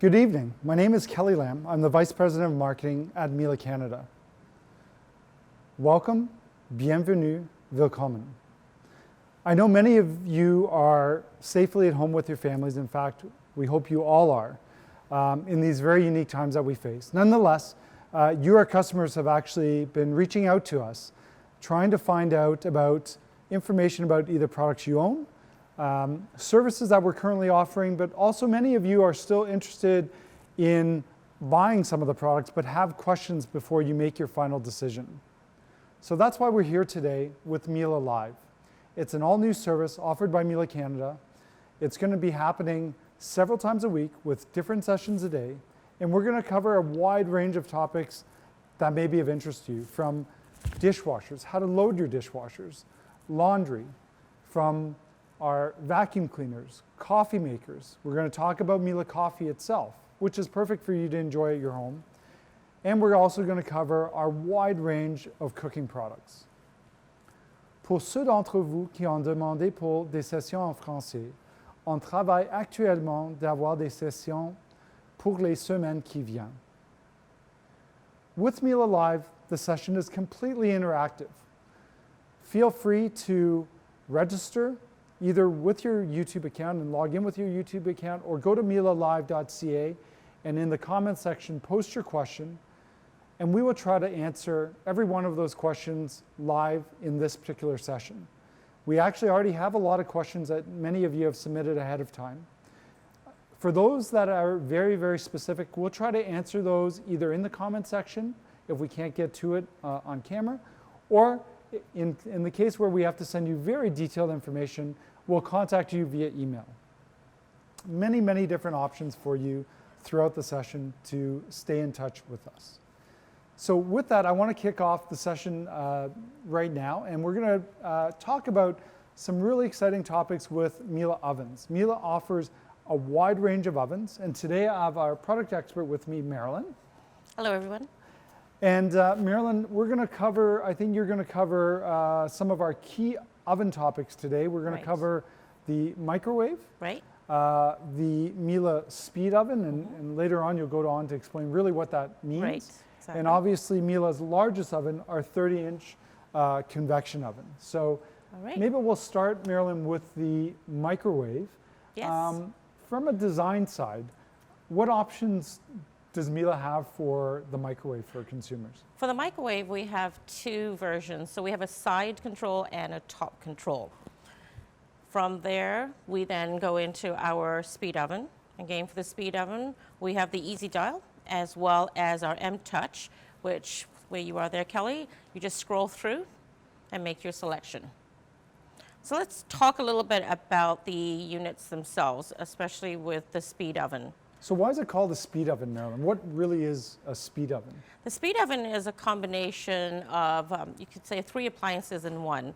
Good evening. My name is Kelly Lamb. I'm the Vice President of Marketing at Miele Canada. Welcome, bienvenue, willkommen. I know many of you are safely at home with your families. In fact, we hope you all are in these very unique times that we face. Nonetheless, you, our customers, have actually been reaching out to us, trying to find out about information about either products you own, services that we're currently offering, but also many of you are still interested in buying some of the products but have questions before you make your final decision. So that's why we're here today with Miele Live. It's an all-new service offered by Miele Canada. It's going to be happening several times a week with different sessions a day, and we're going to cover a wide range of topics that may be of interest to you, from dishwashers, how to load your dishwashers, laundry, from our vacuum cleaners, coffee makers. We're going to talk about Miele Coffee itself, which is perfect for you to enjoy at your home. And we're also going to cover our wide range of cooking products. Pour ceux d'entre vous qui ont demandé pour des sessions en français, on travaille actuellement d'avoir des sessions pour les semaines qui viennent. With Miele Live, the session is completely interactive. Feel free to register either with your YouTube account and log in with your YouTube account, or go to mielelive.ca and in the comments section post your question, and we will try to answer every one of those questions live in this particular session. We actually already have a lot of questions that many of you have submitted ahead of time. For those that are very, very specific, we'll try to answer those either in the comment section if we can't get to it on camera, or in the case where we have to send you very detailed information, we'll contact you via email. Many, many different options for you throughout the session to stay in touch with us. So with that, I want to kick off the session right now, and we're going to talk about some really exciting topics with Miele ovens. Miele offers a wide range of ovens, and today I have our product expert with me, Marilyn. Hello, everyone. And Marilyn, we're going to cover, I think you're going to cover some of our key oven topics today. We're going to cover the microwave, the Miele speed oven, and later on you'll go on to explain really what that means. Right. Exactly. And obviously Miele's largest oven, our 30-inch convection oven. So maybe we'll start, Marilyn, with the microwave. Yes. From a design side, what options does Miele have for the microwave for consumers? For the microwave, we have two versions. So we have a side control and a top control. From there, we then go into our speed oven. Again, for the speed oven, we have the easy dial as well as our M-Touch, which, where you are there, Kelly, you just scroll through and make your selection. So let's talk a little bit about the units themselves, especially with the speed oven. So why is it called a speed oven, Marilyn? What really is a speed oven? The speed oven is a combination of, you could say, 3 appliances in one.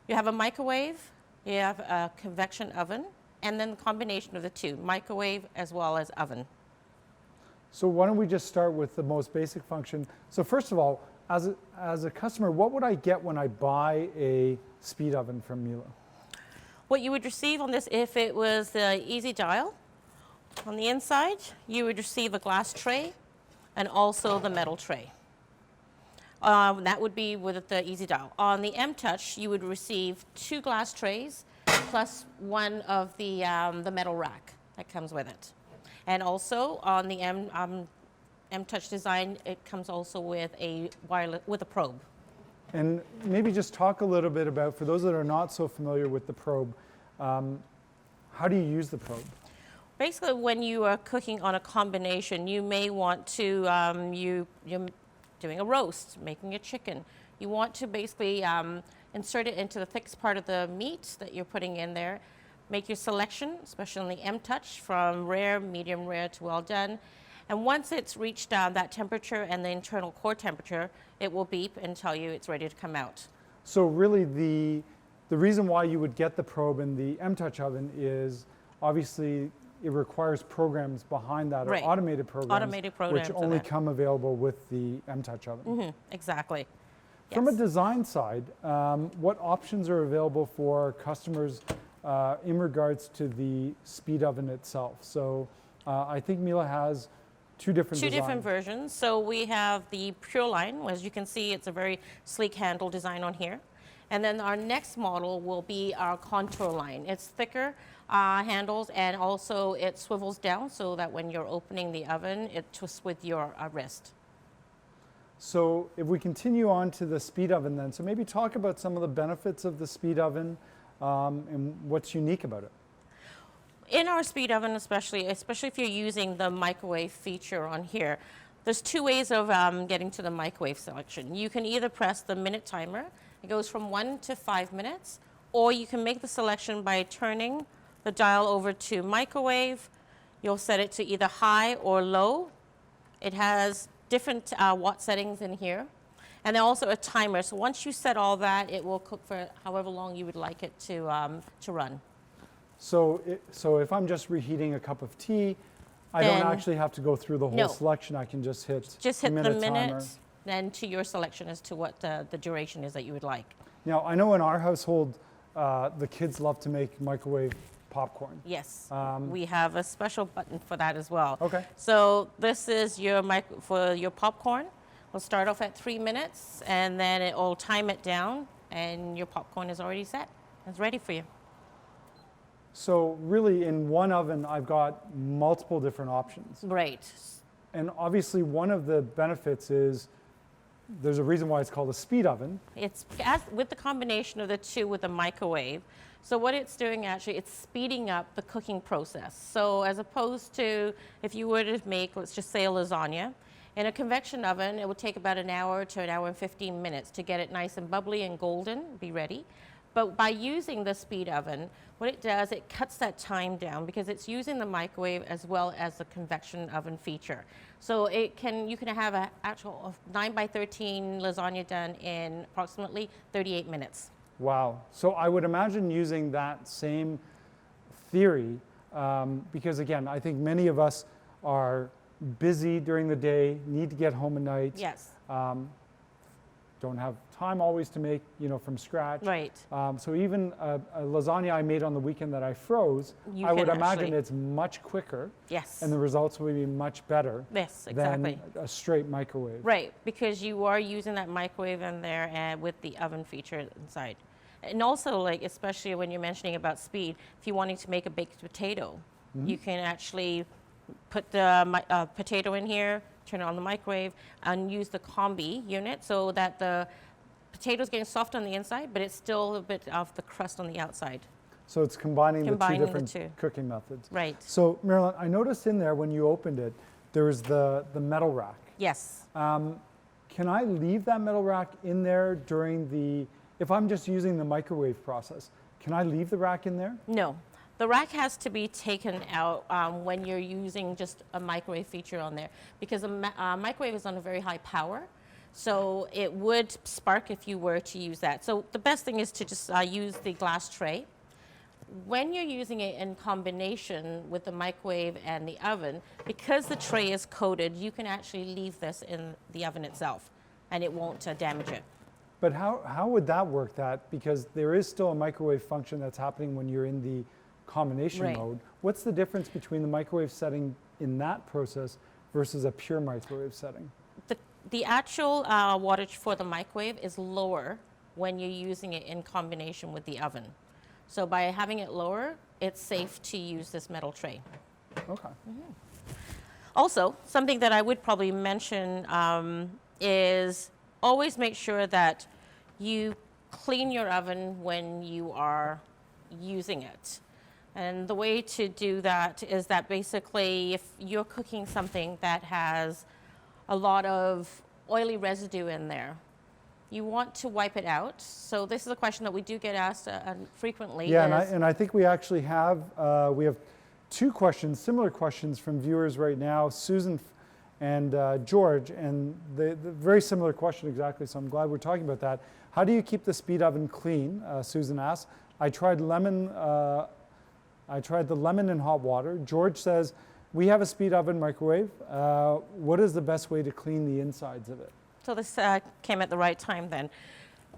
You have a microwave, you have a convection oven, and then the combination of the two, microwave as well as oven. So why don't we just start with the most basic function. So first of all, as a customer, what would I get when I buy a speed oven from Miele? What you would receive on this, if it was the easy dial, on the inside, you would receive a glass tray and also the metal tray. That would be with the easy dial. On the M-Touch, you would receive 2 glass trays plus one of the metal rack that comes with it. And also on the M-Touch design, it comes also with a probe. And maybe just talk a little bit about, for those that are not so familiar with the probe, how do you use the probe? Basically, when you are cooking on a combination, you may want to, you're doing a roast, making a chicken. You want to basically insert it into the thickest part of the meat that you're putting in there. Make your selection, especially on the M-Touch, from rare, medium rare to well done. And once it's reached that temperature and the internal core temperature, it will beep and tell you it's ready to come out. So really the reason why you would get the probe in the M-Touch oven is obviously it requires programs behind that, or automated programs, which only come available with the M-Touch oven. Mm-hmm, exactly. From a design side, what options are available for customers in regards to the speed oven itself? So I think Miele has two different Two designs. different versions. So we have the Pure line. As you can see, it's a very sleek handle design on here. And then our next model will be our Contour line. It's thicker handles, and also it swivels down so that when you're opening the oven, it twists with your wrist. So if we continue on to the speed oven then, so maybe talk about some of the benefits of the speed oven and what's unique about it. In our speed oven, especially if you're using the microwave feature on here, there's two ways of getting to the microwave selection. You can either press the minute timer, it goes from 1 to 5 minutes, or you can make the selection by turning the dial over to microwave. You'll set it to either high or low. It has different watt settings in here, and then also a timer. So once you set all that, it will cook for however long you would like it to run. So if I'm just reheating a cup of tea, I don't actually have to go through the whole selection. I can just hit the minute timer. Then to your selection as to what the duration is that you would like. Now, I know in our household, the kids love to make microwave popcorn. Yes, we have a special button for that as well. Okay. So this is for your popcorn. We'll start off at 3 minutes, and then it will time it down, and your popcorn is already set. It's ready for you. So really, in one oven, I've got multiple different options. Right. And obviously, one of the benefits is there's a reason why it's called a speed oven. It's with the combination of the two with the microwave. So what it's doing actually, it's speeding up the cooking process. So as opposed to if you were to make, let's just say a lasagna, in a convection oven, it would take about an hour to an hour and 15 minutes to get it nice and bubbly and golden, be ready. But by using the speed oven, what it does, it cuts that time down because it's using the microwave as well as the convection oven feature. So you can have an actual 9 by 13 lasagna done in approximately 38 minutes. Wow. So I would imagine using that same theory because, again, I think many of us are busy during the day, need to get home at night. Yes. Don't have time always to make, from scratch. Right. So even a lasagna I made on the weekend that I froze, I would imagine it's much quicker. Yes. And the results will be much better. Yes, exactly. Than a straight microwave. Right, because you are using that microwave in there and with the oven feature inside. And also, especially when you're mentioning about speed, if you're wanting to make a baked potato, you can actually put the potato in here, turn it on the microwave, and use the combi unit so that the potato's getting soft on the inside, but it's still a bit of the crust on the outside. So it's combining the two the different two. cooking methods. Right. So Marilyn, I noticed in there when you opened it, there was the metal rack. Yes. Can I leave that metal rack in there if I'm just using the microwave process, can I leave the rack in there? No. The rack has to be taken out when you're using just a microwave feature on there because a microwave is on a very high power. So it would spark if you were to use that. So the best thing is to just use the glass tray. When you're using it in combination with the microwave and the oven, because the tray is coated, you can actually leave this in the oven itself and it won't damage it. But how would that work because there is still a microwave function that's happening when you're in the combination mode. What's the difference between the microwave setting in that process versus a pure microwave setting? The actual wattage for the microwave is lower when you're using it in combination with the oven. So by having it lower, it's safe to use this metal tray. Okay. Also, something that I would probably mention is always make sure that you clean your oven when you are using it. And the way to do that is that basically if you're cooking something that has a lot of oily residue in there, you want to wipe it out. So this is a question that we do get asked frequently. Yeah, and I think we actually have two questions, similar questions from viewers right now, Susan and George, and the very similar question exactly, so I'm glad we're talking about that. How do you keep the speed oven clean? Susan asks. I tried the lemon in hot water. George says, we have a speed oven microwave. What is the best way to clean the insides of it? So this came at the right time then.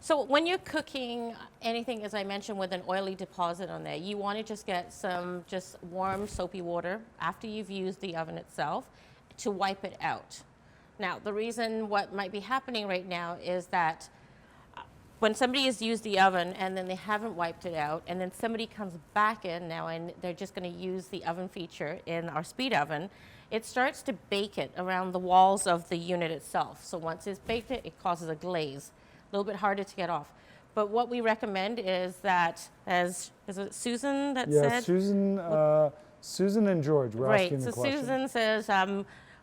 So when you're cooking anything, as I mentioned, with an oily deposit on there, you want to just get some just warm soapy water after you've used the oven itself to wipe it out. Now, the reason what might be happening right now is that when somebody has used the oven and then they haven't wiped it out, and then somebody comes back in now and they're just going to use the oven feature in our speed oven, it starts to bake it around the walls of the unit itself. So once it's baked it causes a glaze. A little bit harder to get off. But what we recommend is that, is it Susan that said? Yeah, Susan and George were asking the question. Susan says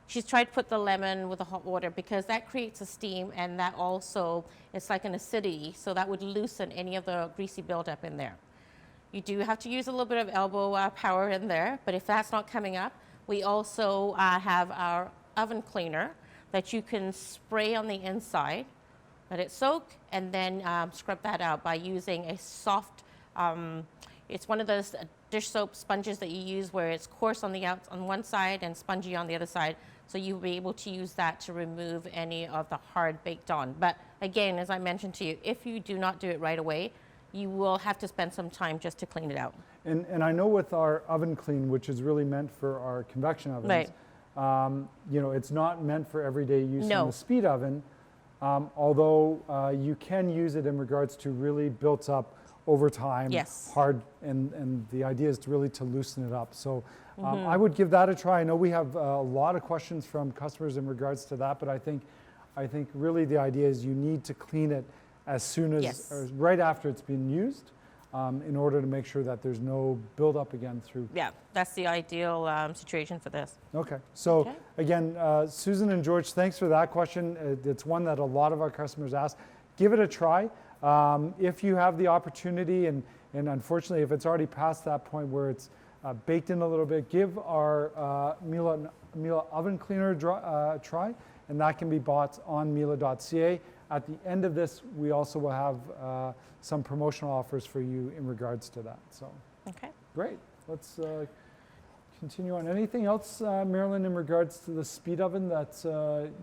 she's tried to put the lemon with the hot water because that creates a steam, and that also, it's like an acidity, so that would loosen any of the greasy buildup in there. You do have to use a little bit of elbow power in there, but if that's not coming up, we also have our oven cleaner that you can spray on the inside. Let it soak, and then scrub that out by using a soft, it's one of those dish soap sponges that you use where it's coarse on one side and spongy on the other side. So you'll be able to use that to remove any of the hard baked on. But again, as I mentioned to you, if you do not do it right away, you will have to spend some time just to clean it out. And I know with our oven clean, which is really meant for our convection ovens, right. You know, it's not meant for everyday use No. in the speed oven. Although you can use it in regards to really built up over time, yes. hard, and the idea is to really to loosen it up. So I would give that a try. I know we have a lot of questions from customers in regards to that, but I think really the idea is you need to clean it as soon as, yes. or right after it's been used, in order to make sure that there's no buildup again through. Yeah, that's the ideal situation for this. Okay, so again, Susan and George, thanks for that question. It's one that a lot of our customers ask. Give it a try. If you have the opportunity, and unfortunately, if it's already past that point where it's baked in a little bit, give our Miele oven cleaner a try, and that can be bought on miele.ca. At the end of this, we also will have some promotional offers for you in regards to that. So, okay, great. Let's continue on. Anything else, Marilyn, in regards to the speed oven that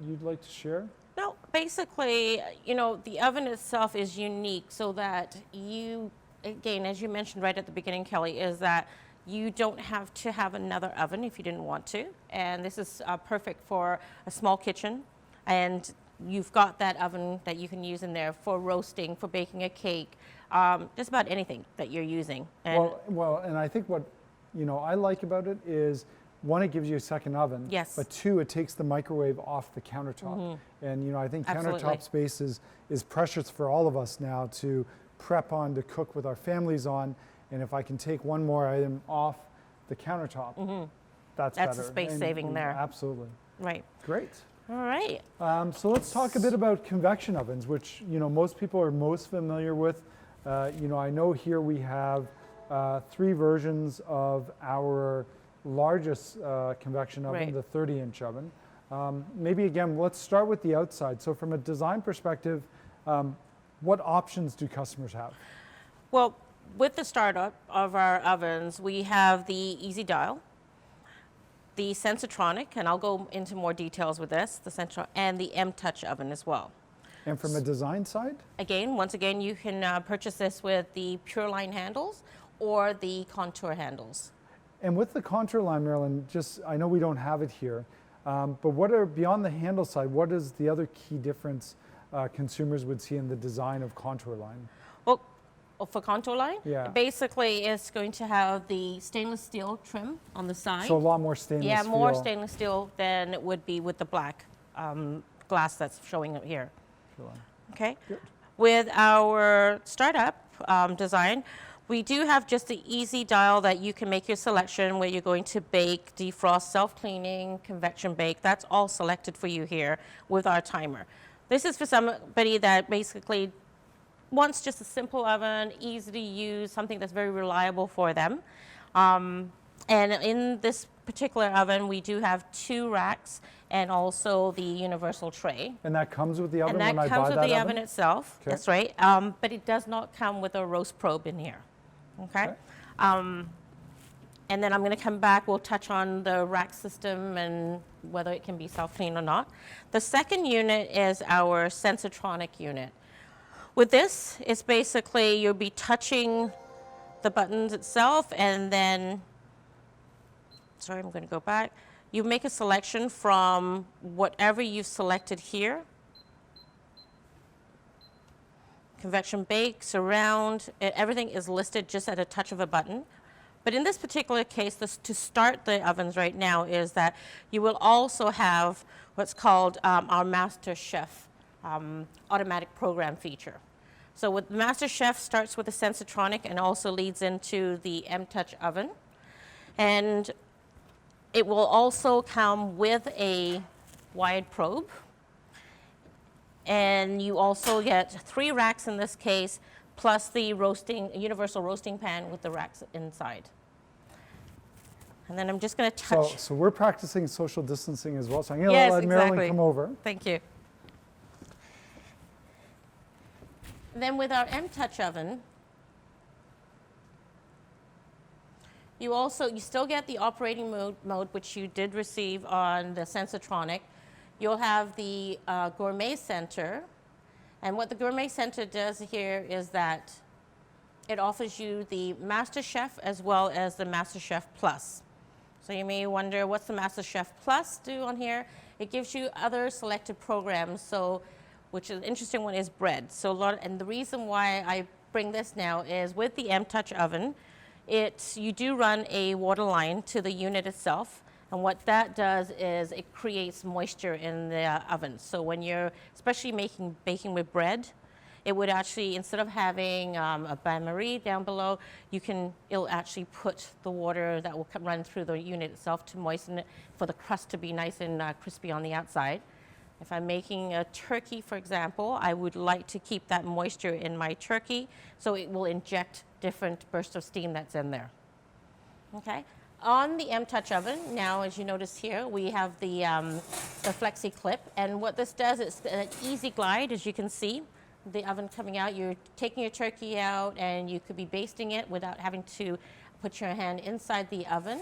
you'd like to share? No, basically, you know, the oven itself is unique so that you, again, as you mentioned right at the beginning, Kelly, is that you don't have to have another oven if you didn't want to. And this is perfect for a small kitchen. And you've got that oven that you can use in there for roasting, for baking a cake, just about anything that you're using. And well, and I think what I like about it is, one, it gives you a second oven. Yes. But two, it takes the microwave off the countertop. And I think Absolutely. countertop space is precious for all of us now to prep on, to cook with our families on. And if I can take one more item off the countertop, that's better. That's a space saving there. Absolutely. Right. Great. All right. So let's talk a bit about convection ovens, which most people are most familiar with. I know here we have 3 versions of our largest convection oven, Right. the 30-inch oven. Maybe again, let's start with the outside. So from a design perspective, what options do customers have? Well, with the startup of our ovens, we have the Easy Dial, the Sensotronic, and I'll go into more details with this, and the M-Touch oven as well. And from a design side? Once again, you can purchase this with the Pure Line handles or the Contour handles. And with the Contour line, Marilyn, I know we don't have it here, but what are, beyond the handle side, what is the other key difference consumers would see in the design of Contour line? Well, for Contour line, Yeah. basically it's going to have the stainless steel trim on the side. So a lot more stainless Yeah, steel. more stainless steel than it would be with the black glass that's showing up here. Sure. Okay. Good. With our startup design, we do have just the Easy Dial that you can make your selection where you're going to bake, defrost, self-cleaning, convection bake. That's all selected for you here with our timer. This is for somebody that basically wants just a simple oven, easy to use, something that's very reliable for them. And in this particular oven, we do have 2 racks and also the universal tray. And that comes with the oven And when I that buy comes with that the oven? oven itself. Okay. That's right. But it does not come with a roast probe in here. Okay. And then I'm going to come back. We'll touch on the rack system and whether it can be self-clean or not. The second unit is our Sensotronic unit. With this, it's basically you'll be touching the buttons itself, and then, sorry, I'm going to go back. You make a selection from whatever you've selected here. Convection bake, surround, everything is listed just at a touch of a button. But in this particular case, to start the ovens right now is that you will also have what's called our MasterChef automatic program feature. So with MasterChef starts with the Sensotronic and also leads into the M-Touch oven. And it will also come with a wide probe. And you also get 3 racks in this case, plus the universal roasting pan with the racks inside. And then I'm just going to touch. So we're practicing social distancing as well. So I'm going to Yes, let Marilyn exactly. come over. Thank you. Then with our M-Touch oven, you still get the operating mode, which you did receive on the Sensotronic. You'll have the Gourmet Center. And what the Gourmet Center does here is that it offers you the MasterChef as well as the MasterChef Plus. So you may wonder, what's the MasterChef Plus do on here? It gives you other selected programs, which is an interesting one is bread. And the reason why I bring this now is with the M-Touch oven, you do run a water line to the unit itself. And what that does is it creates moisture in the oven. So when you're especially baking with bread, it would actually, instead of having a bain-marie down below, it'll actually put the water that will run through the unit itself to moisten it for the crust to be nice and crispy on the outside. If I'm making a turkey, for example, I would like to keep that moisture in my turkey, so it will inject different bursts of steam that's in there. Okay. On the M-Touch oven, now as you notice here, we have the flexi clip, and what this does is an easy glide, as you can see. The oven coming out, you're taking your turkey out, and you could be basting it without having to put your hand inside the oven.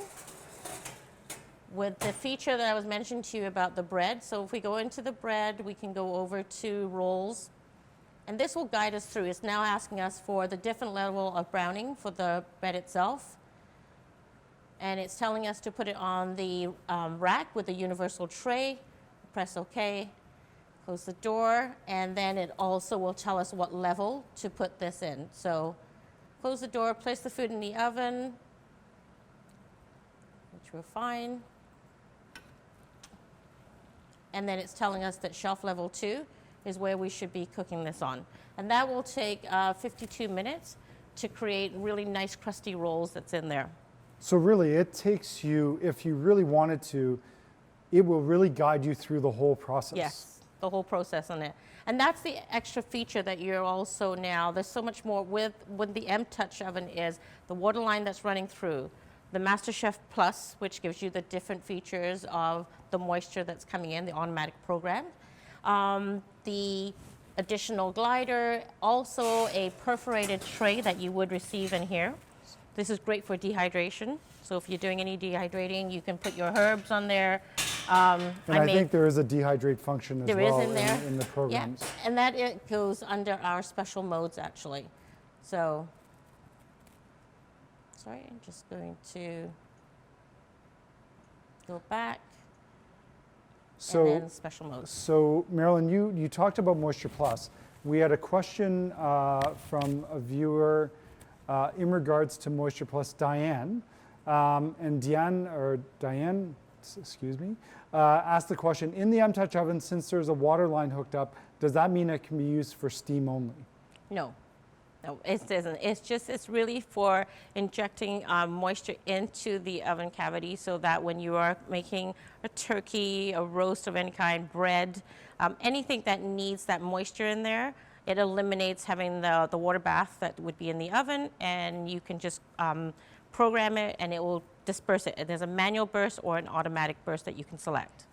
With the feature that I was mentioning to you about the bread, so if we go into the bread, we can go over to rolls, and this will guide us through. It's now asking us for the different level of browning for the bread itself. And it's telling us to put it on the rack with the universal tray. Press OK, close the door, and then it also will tell us what level to put this in. So close the door, place the food in the oven, which we're fine. And then it's telling us that shelf level 2 is where we should be cooking this on. And that will take 52 minutes to create really nice crusty rolls that's in there. So really, it takes you, if you really wanted to, it will really guide you through the whole process. Yes, the whole process on it. And that's the extra feature that you're also now, there's so much more with the M-Touch oven is the water line that's running through, the MasterChef Plus, which gives you the different features of the moisture that's coming in, the automatic program, the additional glider, also a perforated tray that you would receive in here. This is great for dehydration. So if you're doing any dehydrating, you can put your herbs on there. And I think there is a dehydrate function as well there is in there. In the programs. Yeah, and that it goes under our special modes actually. So, sorry, I'm just going to go back. And then special modes. So Marilyn, you talked about MoisturePlus. We had a question from a viewer in regards to MoisturePlus, Diane. And Diane, excuse me, asked the question, in the M-Touch oven, since there's a water line hooked up, does that mean it can be used for steam only? No. No, it doesn't. It's really for injecting moisture into the oven cavity so that when you are making a turkey, a roast of any kind, bread, anything that needs that moisture in there, it eliminates having the water bath that would be in the oven, and you can just program it and it will disperse it. There's a manual burst or an automatic burst that you can select.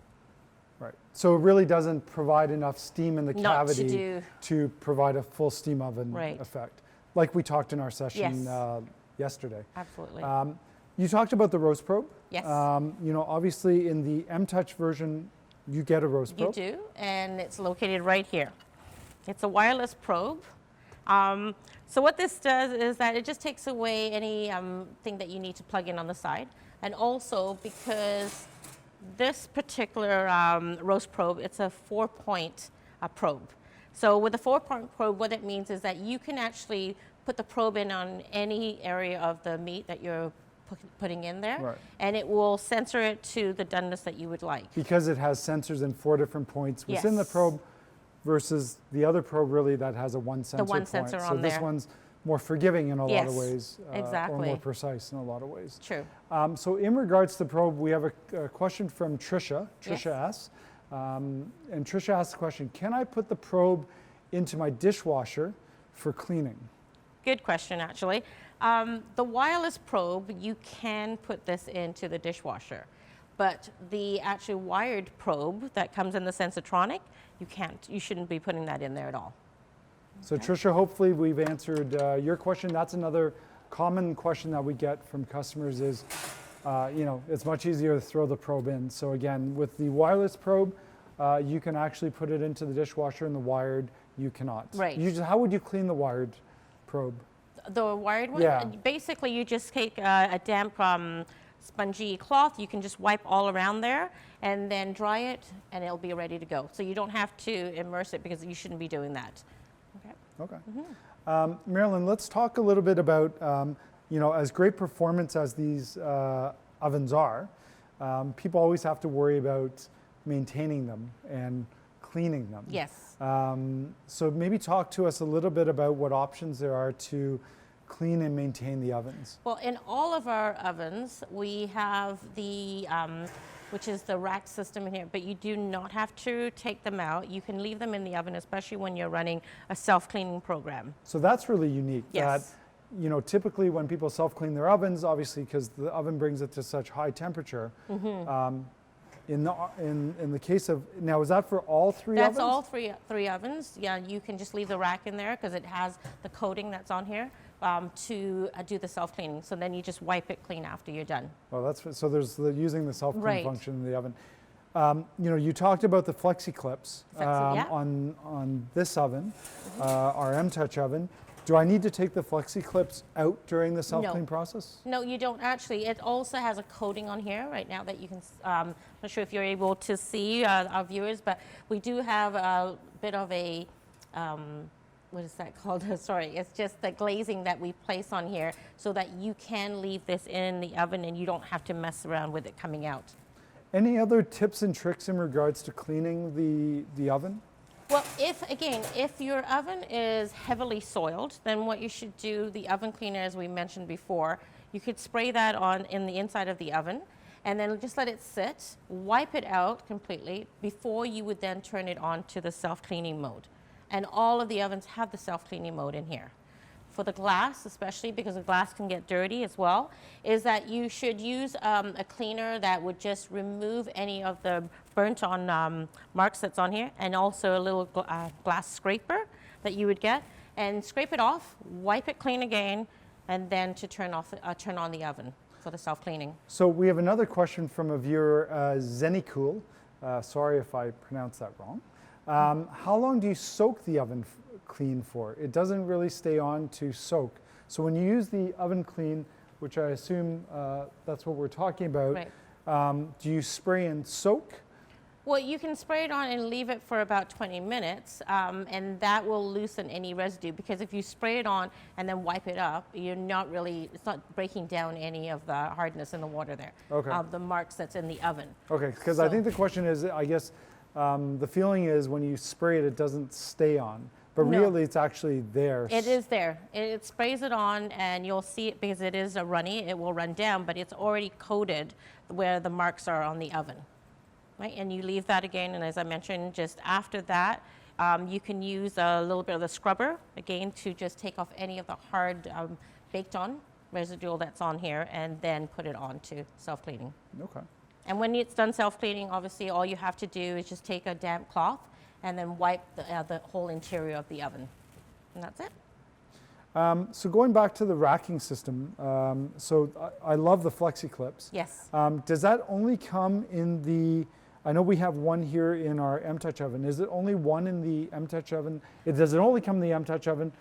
Right. So it really doesn't provide enough steam in the cavity to provide a full steam oven effect, like we talked in our session yesterday. Absolutely. You talked about the roast probe. Yes. You know, obviously in the M-Touch version, you get a roast probe. You do, and it's located right here. It's a wireless probe, So what this does is that it just takes away any thing that you need to plug in on the side. And also because this particular roast probe, it's a 4-point probe. So with a 4-point probe, what it means is that you can actually put the probe in on any area of the meat that you're putting in there, Right. and it will sensor it to the doneness that you would like. Because it has sensors in 4 different points within the Yes. probe versus the other probe really that has a one sensor one point. sensor so on this there. one's more forgiving in a lot of Yes, ways. Or exactly. more precise in a lot of ways. True. So in regards to the probe, we have a question from Trisha. Trisha Yes. asks, and Trisha asks the question, can I put the probe into my dishwasher for cleaning? Good question, actually. The wireless probe, you can put this into the dishwasher, but the actual wired probe that comes in the Sensotronic, you can't. You shouldn't be putting that in there at all. So Trisha, hopefully we've answered your question. That's another common question that we get from customers is, it's much easier to throw the probe in. So again, with the wireless probe, you can actually put it into the dishwasher, and the wired, you cannot. Right. How would you clean the wired probe? The wired one? Yeah. Basically, you just take a damp spongy cloth. You can just wipe all around there and then dry it, and it'll be ready to go. So you don't have to immerse it because you shouldn't be doing that. Okay. Okay. Marilyn, let's talk a little bit about, as great performance as these ovens are, people always have to worry about maintaining them and cleaning them. Yes. So maybe talk to us a little bit about what options there are to clean and maintain the ovens. Well, in all of our ovens, we have the, which is the rack system in here, but you do not have to take them out. You can leave them in the oven, especially when you're running a self-cleaning program. So that's really unique. Yes. That, typically when people self-clean their ovens, obviously because the oven brings it to such high temperature, in the case of, now is that for all three ovens? That's all three ovens. Yeah, you can just leave the rack in there because it has the coating that's on here to do the self-cleaning. So then you just wipe it clean after you're done. Oh, so there's using the self-clean Right. function in the oven. You talked about the flexi clips Yeah. on this oven, our M-Touch oven. Do I need to take the flexi clips out during the self-clean process? No, you don't actually. It also has a coating on here right now that you can, I'm not sure if you're able to see our viewers, but we do have a bit of a, what is that called? Sorry, it's just the glazing that we place on here so that you can leave this in the oven and you don't have to mess around with it coming out. Any other tips and tricks in regards to cleaning the oven? Well, if your oven is heavily soiled, then what you should do, the oven cleaner, as we mentioned before, you could spray that on in the inside of the oven and then just let it sit, wipe it out completely before you would then turn it on to the self-cleaning mode. And all of the ovens have the self-cleaning mode in here. For the glass, especially because the glass can get dirty as well, is that you should use a cleaner that would just remove any of the burnt on marks that's on here, and also a little glass scraper that you would get, and scrape it off, wipe it clean again, and then to turn on the oven for the self-cleaning. So we have another question from a viewer, Zenikool. Sorry if I pronounced that wrong. How long do you soak the oven clean for? It doesn't really stay on to soak. So when you use the oven clean, which I assume that's what we're talking about, Right. Do you spray and soak? Well, you can spray it on and leave it for about 20 minutes, and that will loosen any residue, because if you spray it on and then wipe it up, it's not breaking down any of the hardness in the water there, Okay. the marks that's in the oven. Okay, because I think the question is, I guess, the feeling is when you spray it, it doesn't stay on. But No. really, it's actually there. It is there. It sprays it on, and you'll see it because it is a runny. It will run down, but it's already coated where the marks are on the oven. Right? And you leave that again, and as I mentioned, just after that, you can use a little bit of the scrubber, again, to just take off any of the hard baked on residual that's on here, and then put it on to self-cleaning. Okay. And when it's done self-cleaning, obviously all you have to do is just take a damp cloth and then wipe the whole interior of the oven. And that's it. So going back to the racking system, so I love the flexi clips. Yes. Does that only come in the, I know we have one here in our M-Touch oven. Is it only one in the M-Touch oven? Does it only come in the M-Touch oven?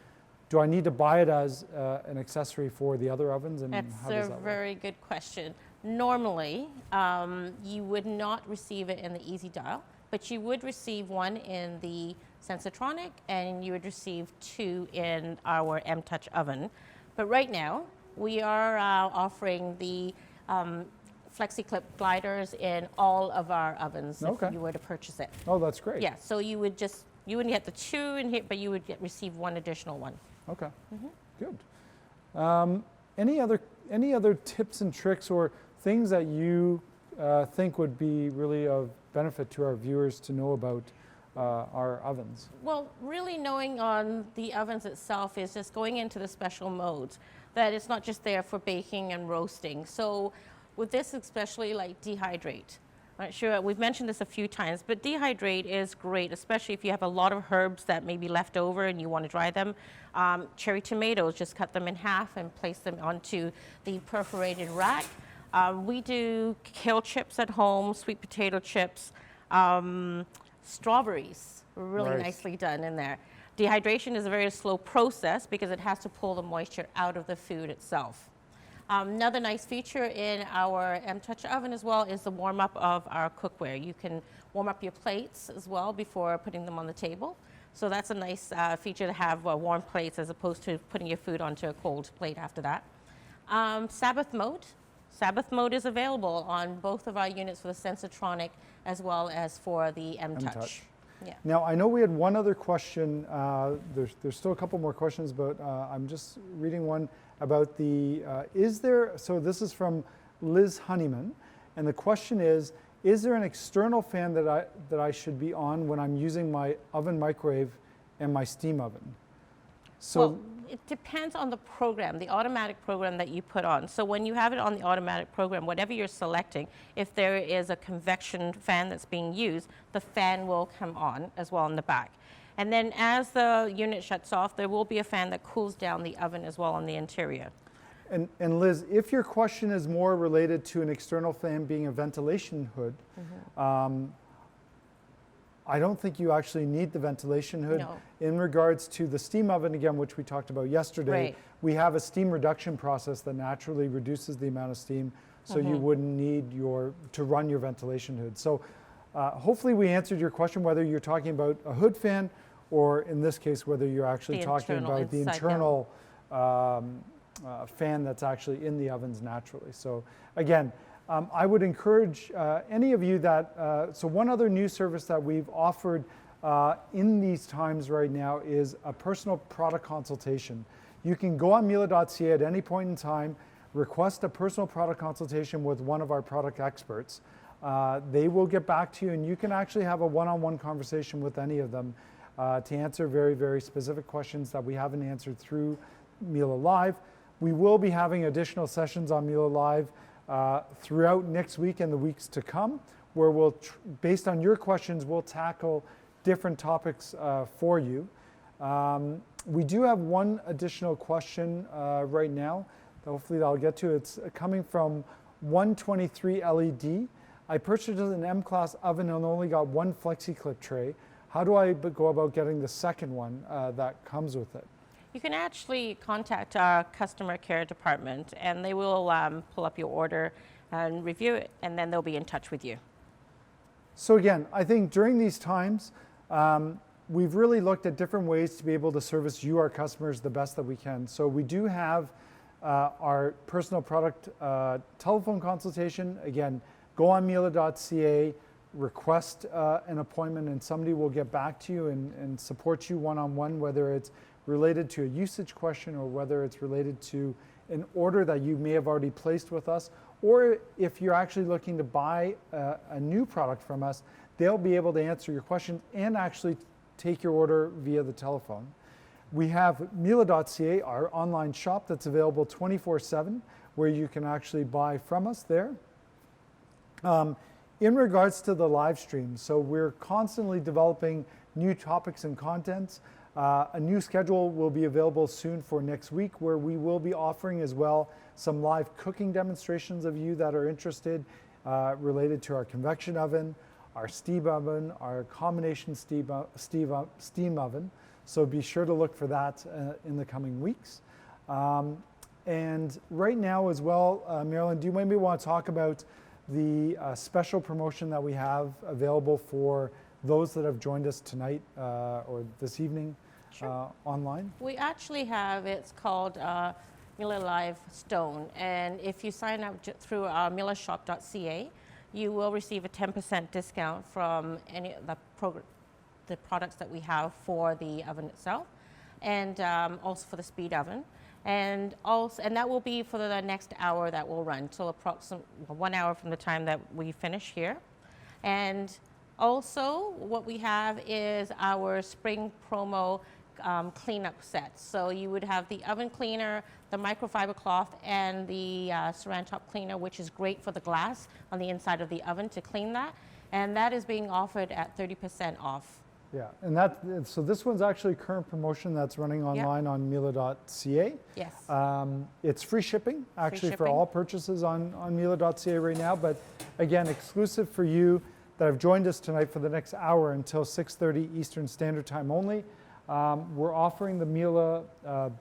Do I need to buy it as an accessory for the other ovens? And That's how does a that work? very good question. Normally, you would not receive it in the Easy Dial, but you would receive one in the Sensotronic, and you would receive 2 in our M-Touch oven. But right now, we are offering the FlexiClip gliders in all of our ovens Okay. if you were to purchase it. Oh, that's great. Yeah, so you wouldn't get the 2 in here, but you would receive 1 additional one. Okay, good. Any other tips and tricks or things that you think would be really of benefit to our viewers to know about our ovens? Well, really knowing on the ovens itself is just going into the special modes, that it's not just there for baking and roasting. So with this especially, like dehydrate. I'm not sure, we've mentioned this a few times, but dehydrate is great, especially if you have a lot of herbs that may be left over and you want to dry them. Cherry tomatoes, just cut them in half and place them onto the perforated rack. We do kale chips at home, sweet potato chips, strawberries, really Right. nicely done in there. Dehydration is a very slow process because it has to pull the moisture out of the food itself. Another nice feature in our M-Touch oven as well is the warm up of our cookware. You can warm up your plates as well before putting them on the table. So that's a nice feature to have warm plates as opposed to putting your food onto a cold plate after that. Sabbath Mode. Sabbath Mode is available on both of our units for the Sensotronic as well as for the M-Touch. M-Touch. Yeah. Now, I know we had one other question. There's still a couple more questions, but I'm just reading one about the, so this is from Liz Honeyman, and the question is there an external fan that I should be on when I'm using my oven microwave and my steam oven? So, Well, it depends on the program, the automatic program that you put on. So when you have it on the automatic program, whatever you're selecting, if there is a convection fan that's being used, the fan will come on as well in the back. And then as the unit shuts off, there will be a fan that cools down the oven as well on the interior. and Liz, if your question is more related to an external fan being a ventilation hood, I don't think you actually need the ventilation hood. No. In regards to the steam oven, again, which we talked about yesterday, Right. we have a steam reduction process that naturally reduces the amount of steam, so you wouldn't need to run your ventilation hood. So hopefully we answered your question, whether you're talking about a hood fan or in this case, whether you're actually The talking internal, about the inside internal fan that's actually in the ovens naturally. So again, I would encourage any of you that, so one other new service that we've offered in these times right now is a personal product consultation. You can go on Miele.ca at any point in time, request a personal product consultation with one of our product experts. They will get back to you and you can actually have a one-on-one conversation with any of them to answer very, very specific questions that we haven't answered through Miele Live. We will be having additional sessions on Miele Live throughout next week and the weeks to come, where we'll, based on your questions, we'll tackle different topics for you. We do have one additional question right now, that hopefully I'll get to. It's coming from 123 LED. I purchased an M-Class oven and only got one FlexiClip tray. How do I go about getting the second one that comes with it? You can actually contact our customer care department and they will pull up your order and review it, and then they'll be in touch with you. So again, I think during these times, we've really looked at different ways to be able to service you, our customers, the best that we can. So we do have our personal product telephone consultation. Again, go on Miele.ca, request an appointment, and somebody will get back to you and support you one-on-one, whether it's related to a usage question or whether it's related to an order that you may have already placed with us, or if you're actually looking to buy a new product from us, they'll be able to answer your questions and actually take your order via the telephone. We have Miele.ca, our online shop that's available 24/7, where you can actually buy from us there. In regards to the live stream, so we're constantly developing new topics and contents. A new schedule will be available soon for next week, where we will be offering as well some live cooking demonstrations of you that are interested related to our convection oven, our steam oven, our combination steam oven. So be sure to look for that in the coming weeks. And right now as well, Marilyn, do you maybe want to talk about the special promotion that we have available for those that have joined us tonight or this evening online? We actually have, it's called Miele Live Stone, and if you sign up through our MieleShop.ca, you will receive a 10% discount from any of the products that we have for the oven itself, and also for the speed oven. And that will be for the next hour that will run, till approximately 1 hour from the time that we finish here. And also what we have is our spring promo cleanup set. So you would have the oven cleaner, the microfiber cloth, and the saran top cleaner, which is great for the glass on the inside of the oven to clean that. And that is being offered at 30% off. Yeah, and so this one's actually a current promotion that's running online on Miele.ca. Yes. It's free shipping, actually, for all purchases on Miele.ca right now. But again, exclusive for you that have joined us tonight for the next hour until 6:30 Eastern Standard Time only. We're offering the Miele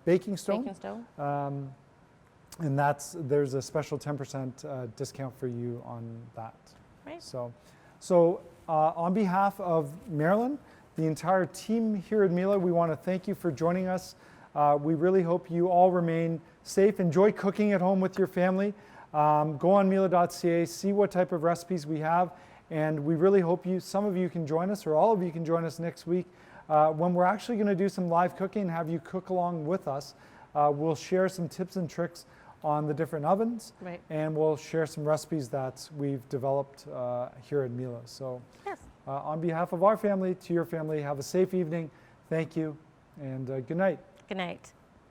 baking stone. Baking stone. And there's a special 10% discount for you on that. Right. So on behalf of Marilyn, the entire team here at Miele, we want to thank you for joining us. We really hope you all remain safe. Enjoy cooking at home with your family. Go on Miele.ca, see what type of recipes we have, and we really hope some of you can join us, or all of you can join us next week when we're actually going to do some live cooking and have you cook along with us. We'll share some tips and tricks on the different ovens, and we'll share some recipes that we've developed here at Miele. So yes. On behalf of our family to your family, have a safe evening. Thank you, and good night. Good night.